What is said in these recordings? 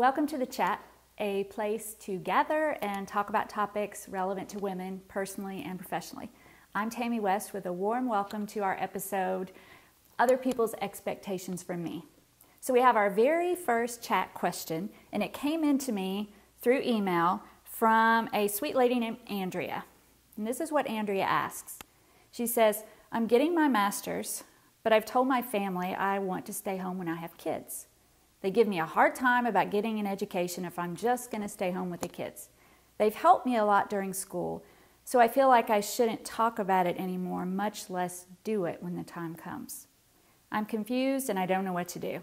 Welcome to The Chat, a place to gather and talk about topics relevant to women personally and professionally. I'm Tammy West with a warm welcome to our episode, Other People's Expectations from Me. So we have our very first chat question, and it came into me through email from a sweet lady named Andrea. And this is what Andrea asks. She says, I'm getting my master's, but I've told my family I want to stay home when I have kids. They give me a hard time about getting an education if I'm just going to stay home with the kids. They've helped me a lot during school, so I feel like I shouldn't talk about it anymore, much less do it when the time comes. I'm confused and I don't know what to do.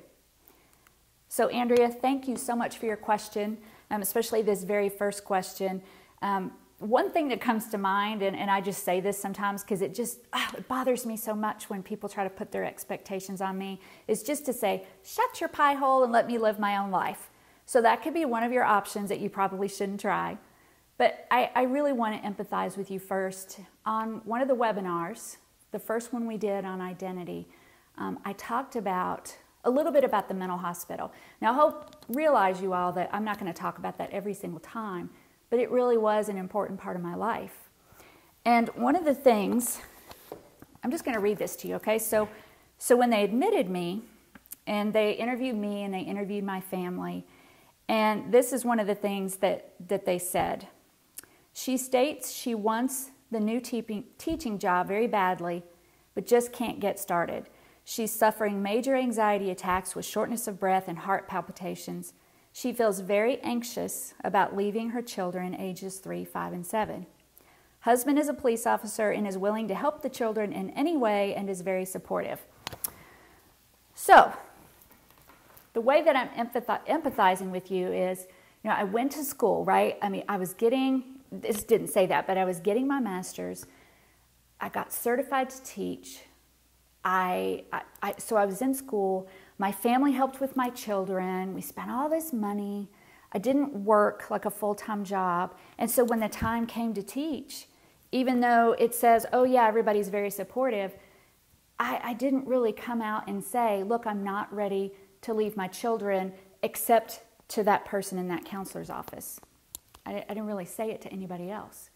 So Andrea, thank you so much for your question, especially this very first question. One thing that comes to mind, and I just say this sometimes because it bothers me so much when people try to put their expectations on me, is just to say, shut your pie hole and let me live my own life. So that could be one of your options that you probably shouldn't try. But I really want to empathize with you first. On one of the webinars, the first one we did on identity, I talked about a little bit about the mental hospital. Now I realize you all that I'm not going to talk about that every single time, but it really was an important part of my life. And one of the things, I'm just going to read this to you, okay? So when they admitted me, and they interviewed me, and they interviewed my family, and this is one of the things that they said. She states she wants the new teaching job very badly, but just can't get started. She's suffering major anxiety attacks with shortness of breath and heart palpitations. She feels very anxious about leaving her children ages 3, 5, and 7. Husband is a police officer and is willing to help the children in any way and is very supportive. So, the way that I'm empathizing with you is, I went to school, right? I was getting, this didn't say that, but I was getting my master's. I got certified to teach. So I was in school. My family helped with my children. We spent all this money. I didn't work like a full-time job. And so when the time came to teach, even though it says, oh yeah, everybody's very supportive, I didn't really come out and say, look, I'm not ready to leave my children except to that person in that counselor's office. I didn't really say it to anybody else.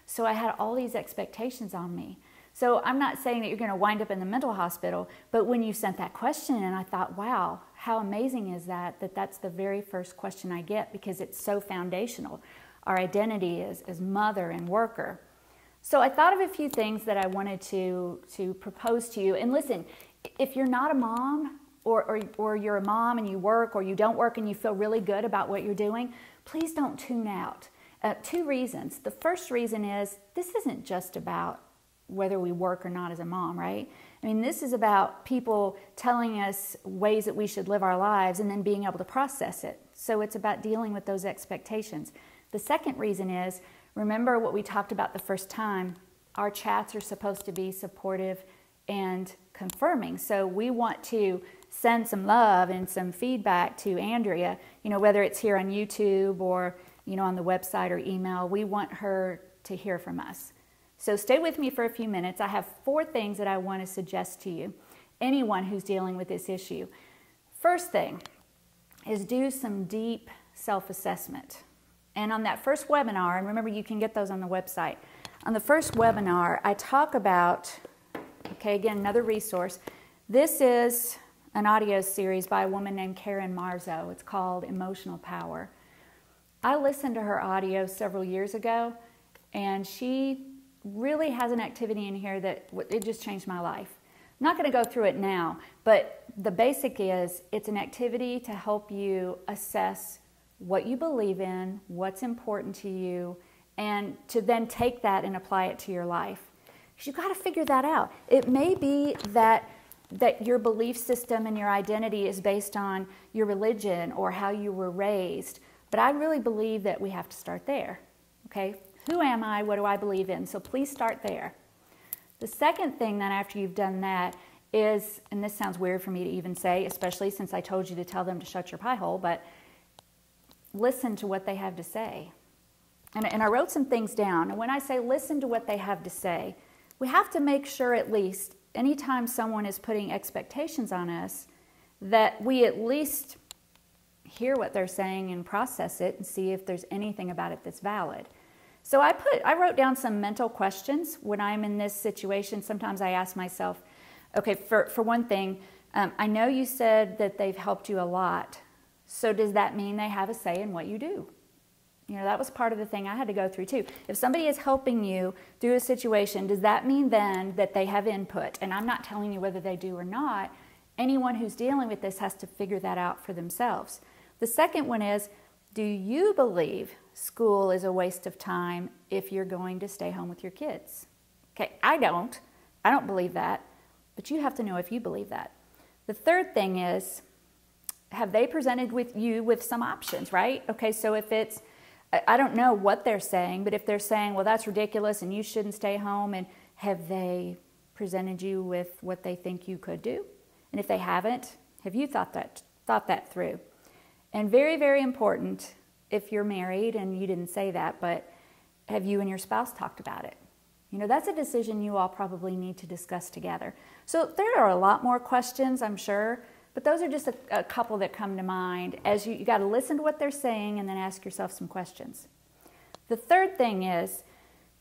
So I had all these expectations on me. So I'm not saying that you're going to wind up in the mental hospital, but when you sent that question, and I thought, wow, how amazing is that that's the very first question I get, because it's so foundational. Our identity as mother and worker. So I thought of a few things that I wanted to propose to you. And listen, if you're not a mom, or you're a mom and you work, or you don't work and you feel really good about what you're doing, please don't tune out. 2 reasons. The first reason is this isn't just about whether we work or not as a mom, right? This is about people telling us ways that we should live our lives and then being able to process it. So it's about dealing with those expectations. The second reason is, remember what we talked about the first time, our chats are supposed to be supportive and confirming. So we want to send some love and some feedback to Andrea, whether it's here on YouTube or, on the website or email. We want her to hear from us. So stay with me for a few minutes. I have 4 things that I want to suggest to you, anyone who's dealing with this issue. First thing is do some deep self-assessment. And on that first webinar, and remember you can get those on the website, on the first webinar I talk about, okay, again, another resource. This is an audio series by a woman named Karen Marzo. It's called Emotional Power. I listened to her audio several years ago, and she really has an activity in here that it just changed my life. I'm not going to go through it now, but the basic is it's an activity to help you assess what you believe in, what's important to you, and to then take that and apply it to your life. You've got to figure that out. It may be that your belief system and your identity is based on your religion or how you were raised, but I really believe that we have to start there, okay? Who am I? What do I believe in? So please start there. The second thing then after you've done that is, and this sounds weird for me to even say, especially since I told you to tell them to shut your pie hole, but listen to what they have to say. And I wrote some things down. And when I say listen to what they have to say, we have to make sure at least anytime someone is putting expectations on us that we at least hear what they're saying and process it and see if there's anything about it that's valid. So I wrote down some mental questions when I'm in this situation. Sometimes I ask myself, okay, for one thing, I know you said that they've helped you a lot. So does that mean they have a say in what you do? You know, that was part of the thing I had to go through too. If somebody is helping you through a situation, does that mean then that they have input? And I'm not telling you whether they do or not. Anyone who's dealing with this has to figure that out for themselves. The second one is, do you believe school is a waste of time if you're going to stay home with your kids? Okay, I don't believe that, but you have to know if you believe that. The third thing is, have they presented you with some options, right? Okay, so if it's, I don't know what they're saying, but if they're saying, well, that's ridiculous and you shouldn't stay home, and have they presented you with what they think you could do? And if they haven't, have you thought that through? And very, very important, if you're married, and you didn't say that, but have you and your spouse talked about it? You know, that's a decision you all probably need to discuss together. So there are a lot more questions, I'm sure, but those are just a couple that come to mind as you got to listen to what they're saying and then ask yourself some questions. The third thing is,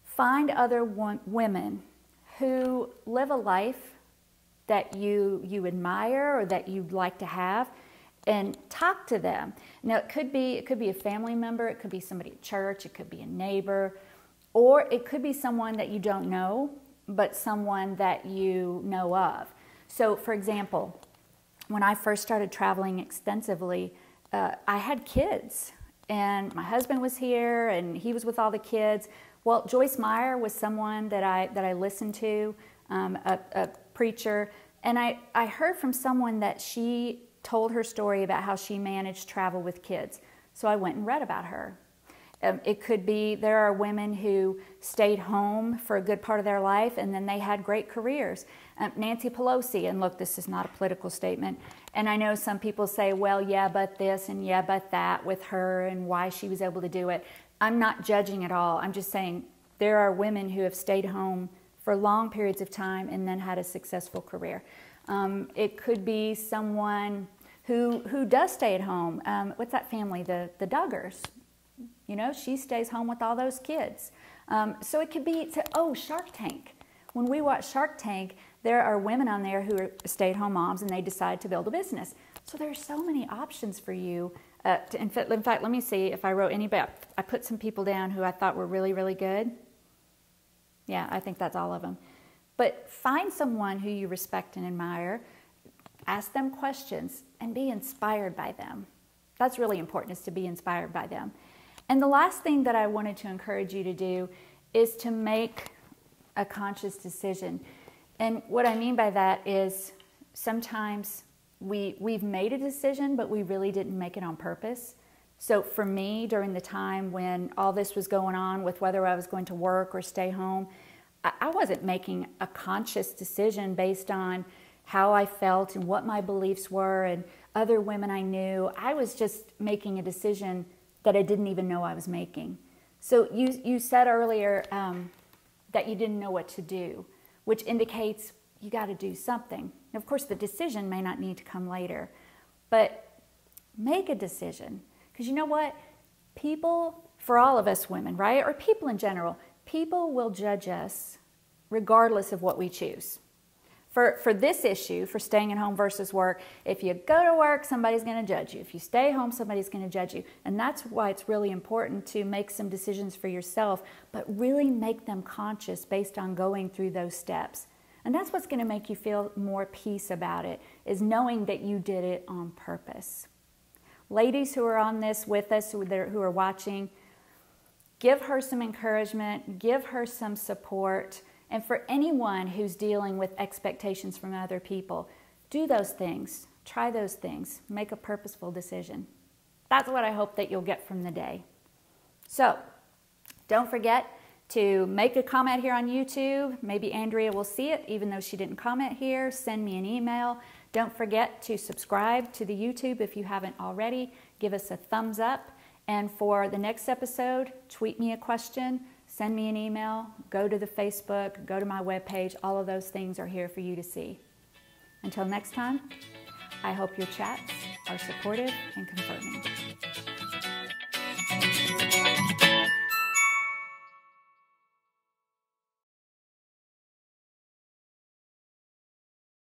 find other women who live a life that you admire or that you'd like to have, and talk to them. Now, it could be a family member, it could be somebody at church, it could be a neighbor, or it could be someone that you don't know, but someone that you know of. So, for example, when I first started traveling extensively, I had kids, and my husband was here, and he was with all the kids. Well, Joyce Meyer was someone that I listened to, a preacher, and I heard from someone that she told her story about how she managed travel with kids. So I went and read about her. It could be, there are women who stayed home for a good part of their life and then they had great careers. Nancy Pelosi, and look, this is not a political statement, and I know some people say, well, yeah, but this and yeah, but that with her and why she was able to do it. I'm not judging at all. I'm just saying there are women who have stayed home for long periods of time and then had a successful career. It could be someone who does stay at home. What's that family? The Duggars. You know, she stays home with all those kids. So it could be, Shark Tank. When we watch Shark Tank, there are women on there who are stay-at-home moms and they decide to build a business. So there are so many options for you. In fact, let me see if I wrote anybody. I put some people down who I thought were really, really good. Yeah, I think that's all of them. But find someone who you respect and admire, ask them questions, and be inspired by them. That's really important, is to be inspired by them. And the last thing that I wanted to encourage you to do is to make a conscious decision. And what I mean by that is sometimes we've made a decision, but we really didn't make it on purpose. So for me, during the time when all this was going on with whether I was going to work or stay home, I wasn't making a conscious decision based on how I felt and what my beliefs were and other women I knew. I was just making a decision that I didn't even know I was making. So you said earlier that you didn't know what to do, which indicates you got to do something. And of course, the decision may not need to come later, but make a decision. Because you know what? People, for all of us women, right? Or people in general, people will judge us regardless of what we choose. For this issue, for staying at home versus work, if you go to work, somebody's going to judge you. If you stay home, somebody's going to judge you. And that's why it's really important to make some decisions for yourself, but really make them conscious based on going through those steps. And that's what's going to make you feel more peace about it, is knowing that you did it on purpose. Ladies who are on this with us, who are watching, give her some encouragement, give her some support. And for anyone who's dealing with expectations from other people, do those things, try those things, make a purposeful decision. That's what I hope that you'll get from the day. So, don't forget to make a comment here on YouTube. Maybe Andrea will see it, even though she didn't comment here. Send me an email. Don't forget to subscribe to the YouTube if you haven't already. Give us a thumbs up. And for the next episode, tweet me a question. Send me an email, go to the Facebook, go to my webpage. All of those things are here for you to see. Until next time, I hope your chats are supportive and confirming.